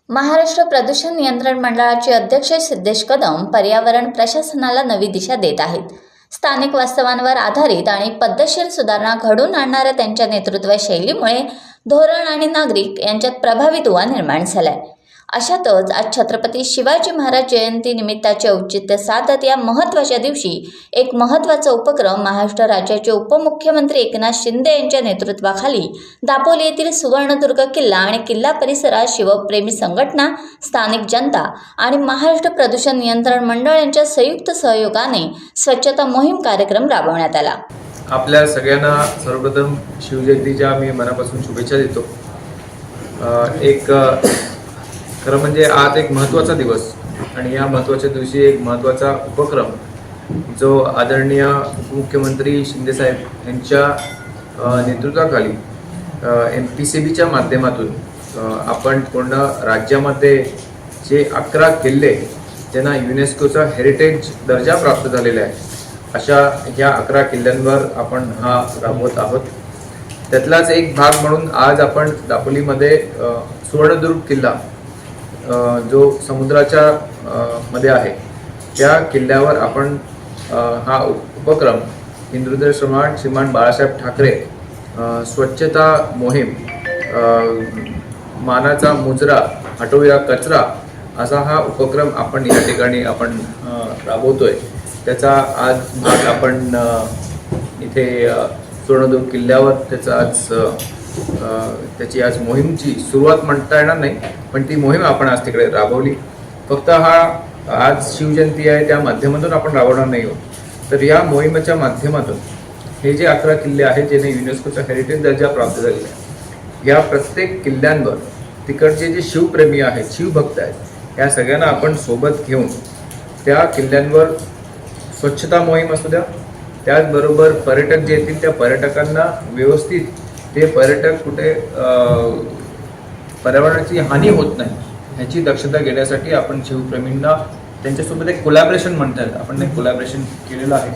महाराष्ट्र प्रदूषण नियंत्रण मंडळाचे अध्यक्ष सिद्धेश कदम पर्यावरण प्रशासनाला नवी दिशा देत आहेत. स्थानिक वास्तवांवर आधारित आणि पद्धतशीर सुधारणा घडवून आणणाऱ्या त्यांच्या नेतृत्व शैलीमुळे धोरण आणि नागरिक यांच्यात प्रभावी दुवा निर्माण झालाय. अशातच आज छत्रपती शिवाजी महाराज जयंती निमित्ताचे औचित्य साधत या महत्त्वाच्या दिवशी एक महत्त्वाचा उपक्रम महाराष्ट्र राज्याचे उपमुख्यमंत्री एकनाथ शिंदे यांच्या नेतृत्वाखाली दापोली येथील सुवर्णदुर्ग किल्ला आणि किल्ला परिसरात शिवप्रेमी संघटना, स्थानिक जनता आणि महाराष्ट्र प्रदूषण नियंत्रण मंडळ यांच्या संयुक्त सहयोगाने स्वच्छता मोहीम कार्यक्रम राबवण्यात आला. आपल्या सगळ्यांना सर्वप्रथम शिवजयंतीच्या मी मनापासून शुभेच्छा देतो. खरं म्हणजे आज एक महत्त्वाचा दिवस आणि या महत्त्वाच्या दिवशी एक महत्त्वाचा उपक्रम जो आदरणीय उपमुख्यमंत्री शिंदेसाहेब यांच्या नेतृत्वाखाली MPCBच्या माध्यमातून आपण पूर्ण राज्यामध्ये जे 11 किल्ले ज्यांना युनेस्कोचा हेरिटेज दर्जा प्राप्त झालेला आहे अशा ह्या 11 किल्ल्यांवर आपण हा राबवत आहोत. त्यातलाच एक भाग म्हणून आज आपण दापोलीमध्ये सुवर्णदुर्ग किल्ला जो समुद्राच्या मध्ये आहे त्या किल्ल्यावर आपण हा उपक्रम हिंदुहृदय सम्राट श्रीमान बाळासाहेब ठाकरे स्वच्छता मोहीम, मानाचा मुजरा हटवूया कचरा असा हा उपक्रम आपण या ठिकाणी आपण राबवतोय. त्याचा आज भाग आपण इथे सुवर्णदुर्ग किल्ल्यावर त्याची आज मोहीमची सुरुवात म्हणता येणार नाही, पण ती मोहीम आपण आज तिकडे राबवली. फक्त आज शिवजयंती आहे त्या माध्यमातून आपण राबवणार नाही आहोत, तर या मोहिमेच्या माध्यमातून हे जे 11 किल्ले आहेत ज्याने युनेस्कोचा हेरिटेज दर्जा प्राप्त झालेला आहे या प्रत्येक किल्ल्यांवर तिकडचे जे शिवप्रेमी आहेत, शिवभक्त आहेत, या सगळ्यांना आपण सोबत घेऊन त्या किल्ल्यांवर स्वच्छता मोहीम असू द्या, त्याचबरोबर पर्यटक जे येतील त्या पर्यटकांना व्यवस्थित ते पर्यटक कुठे पर्यावरणाची हानी होत नाही ह्याची दक्षता घेण्यासाठी आपण शिवप्रेमींना त्यांच्यासोबत एक कोलॅबरेशन म्हणतात, आपण एक कोलॅबरेशन केलेलं आहे.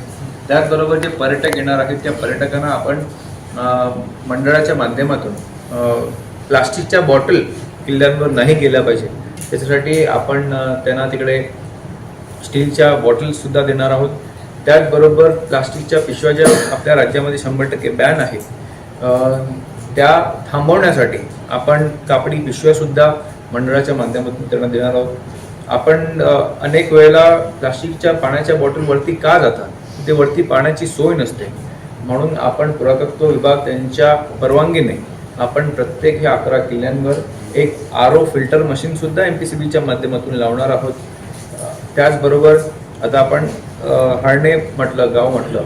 त्याचबरोबर जे पर्यटक येणार आहेत त्या पर्यटकांना आपण मंडळाच्या माध्यमातून प्लास्टिकच्या बॉटल किल्ल्यांवर नाही गेल्या पाहिजे त्याच्यासाठी आपण त्यांना तिकडे स्टीलच्या बॉटल्ससुद्धा देणार आहोत. त्याचबरोबर प्लास्टिकच्या पिशव्या ज्या आपल्या राज्यामध्ये 100% बॅन आहे त्या थांबवण्यासाठी आपण कापडी पिशव्यासुद्धा मंडळाच्या माध्यमातून त्यांना देणार आहोत. आपण अनेक वेळेला प्लास्टिकच्या पाण्याच्या बॉटल वरती का जातात, ते वरती पाण्याची सोय नसते, म्हणून आपण पुरातत्व विभाग त्यांच्या परवानगीने आपण प्रत्येक ह्या 11 किल्ल्यांवर एक RO फिल्टर मशीनसुद्धा MPCBच्या माध्यमातून लावणार आहोत. त्याचबरोबर आता आपण हळणे म्हटलं, गाव म्हटलं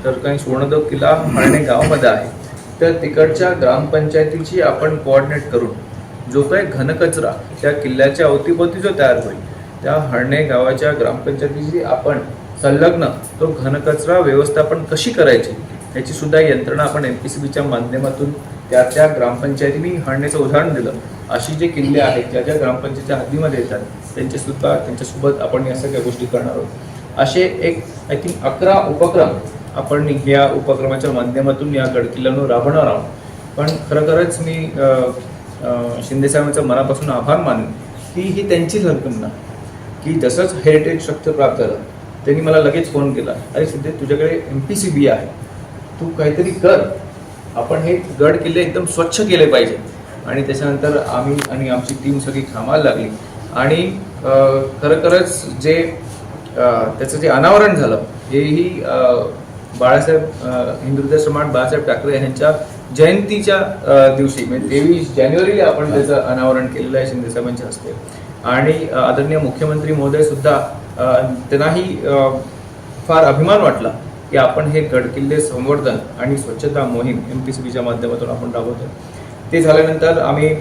तर काही सुवर्णदुर्ग किल्ला हळणे गावामध्ये आहे, तर तिकडच्या ग्रामपंचायतीची आपण कोऑर्डिनेट करून जो काही घनकचरा त्या किल्ल्याच्या अवतीभोवती जो तयार होईल त्या हळणे गावाच्या ग्रामपंचायतीची आपण संलग्न तो घनकचरा व्यवस्थापन कशी करायची याची सुद्धा यंत्रणा आपण MPCBच्या माध्यमातून त्या ग्रामपंचायतीने हळणेचं उदाहरण दिलं अशी जे किल्ले आहेत ज्या ज्या ग्रामपंचायतीच्या हद्दीमध्ये येतात त्यांच्यासोबत आपण या सगळ्या गोष्टी करणार आहोत. असे एक आय थिंक 11 उपक्रम आपण या उपक्रमाच्या माध्यमातून या गडकिल्ल्यांवर राबवणार आहोत. पण खरोखरच मी शिंदेसाहेबांचा मनापासून आभार मानेन की ही त्यांचीच कल्पना की जसंच हेरिटेज स्ट्रक्चर प्राप्त झालं त्यांनी मला लगेच फोन केला, अरे सिद्धे तुझ्याकडे MPCB आहे, तू काहीतरी कर, आपण हे गड किल्ले एकदम स्वच्छ केले पाहिजे. आणि त्याच्यानंतर आम्ही आणि आमची टीम सगळी कामाला लागली आणि खरोखरच जे त्याचं जे अनावरण झालं हेही बाळासाहेब हिंदुहृदय सम्राट बाळासाहेब ठाकरे यांच्या जयंतीच्या दिवशी म्हणजे 23 जानेवारीला आपण त्याचं अनावरण केलेलं आहे शिंदेसाहेबांच्या हस्ते. आणि आदरणीय मुख्यमंत्री महोदय सुद्धा त्यांनाही फार अभिमान वाटला की आपण हे गडकिल्ले संवर्धन आणि स्वच्छता मोहीम MPCBच्या माध्यमातून आपण राबवतो. ते झाल्यानंतर आम्ही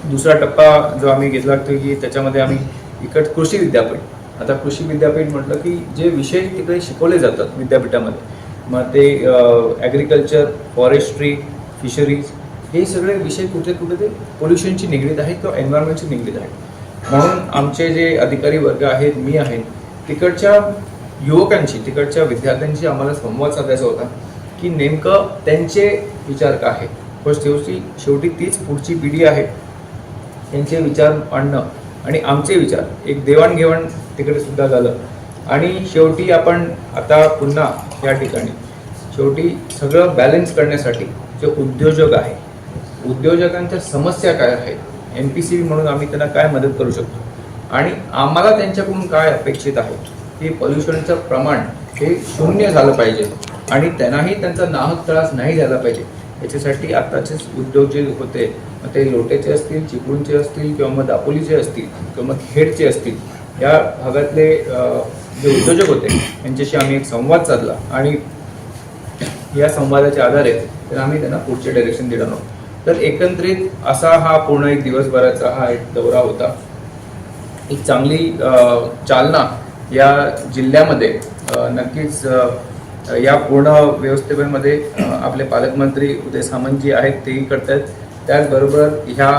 दुसरा टप्पा जो आम्ही घेतला की त्याच्यामध्ये आम्ही इकडे कृषी विद्यापीठ, आता कृषी विद्यापीठ म्हटलं की जे विषय तिकडे शिकवले जातात विद्यापीठामध्ये, मग ते ॲग्रिकल्चर, फॉरेस्ट्री, फिशरीज हे सगळे विषय कुठे ते पोल्युशनची निगडीत आहेत किंवा एन्व्हायरमेंटची निगडीत आहेत. म्हणून आमचे जे अधिकारी वर्ग आहेत, मी आहे, तिकडच्या युवकांची, तिकडच्या विद्यार्थ्यांशी आम्हाला संवाद साधायचा होता की नेमकं त्यांचे विचार काय आहेत. पण शेवटी तीच पुढची पिढी आहे यांचे विचार मांडणं आणि आमचे विचार एक देवाणघेवाण तिकडे सुद्धा झालं. आणि शेवटी आपण आता पुन्हा या ठिकाणी शेवटी सगळं बॅलन्स करण्यासाठी जे उद्योजक आहे, उद्योजकांच्या समस्या काय आहेत, NPCB म्हणून आम्ही त्यांना काय मदत करू शकतो आणि आम्हाला त्यांच्याकडून काय अपेक्षित आहे की पोल्युशनचं प्रमाण हे 0 झालं पाहिजे आणि त्यांनाही त्यांचा नाहक त्रास नाही झाला पाहिजे. याच्यासाठी आताचेच उद्योग जे होते, मग ते लोटेचे असतील, चिपळूणचे असतील किंवा मग दापोलीचे असतील किंवा मग खेडचे असतील, या भागातले जे उद्योजक होते यांच्याशी आम्ही एक संवाद साधला आणि या संवादाच्या आधारे तर आम्ही त्यांना पुढचे डायरेक्शन देणार आहोत. तर एकंदरीत असा हा पूर्ण एक दिवसभराचा हा एक दौरा होता. एक चांगली चालना या जिल्ह्यामध्ये नक्कीच या पूर्ण व्यवस्थेमध्ये आपले पालकमंत्री उदय सामंतजी आहेत तेही करत आहेत. त्याचबरोबर ह्या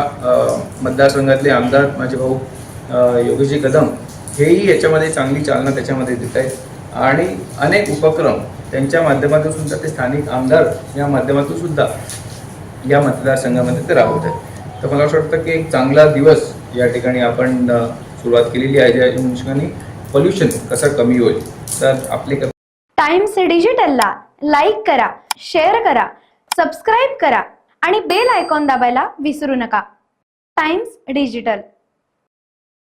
मतदारसंघातले आमदार माझे भाऊ योगेशजी कदम हेही याच्यामध्ये चांगली चालना त्याच्यामध्ये देत आहेत आणि अनेक उपक्रम त्यांच्या माध्यमातून सुद्धा ते स्थानिक आमदार या माध्यमातून सुद्धा या मतदारसंघामध्ये ते राबवत आहेत. तर मला असं वाटतं की एक चांगला दिवस या ठिकाणी आपण सुरुवात केलेली आहे, ज्या अनुषंगाने पोल्युशन कसं कमी होईल. तर आपले टाइम्स डिजिटलला लाईक करा, शेअर करा, सबस्क्राईब करा आणि बेल आयकॉन दाबायला विसरू नका. Times digital.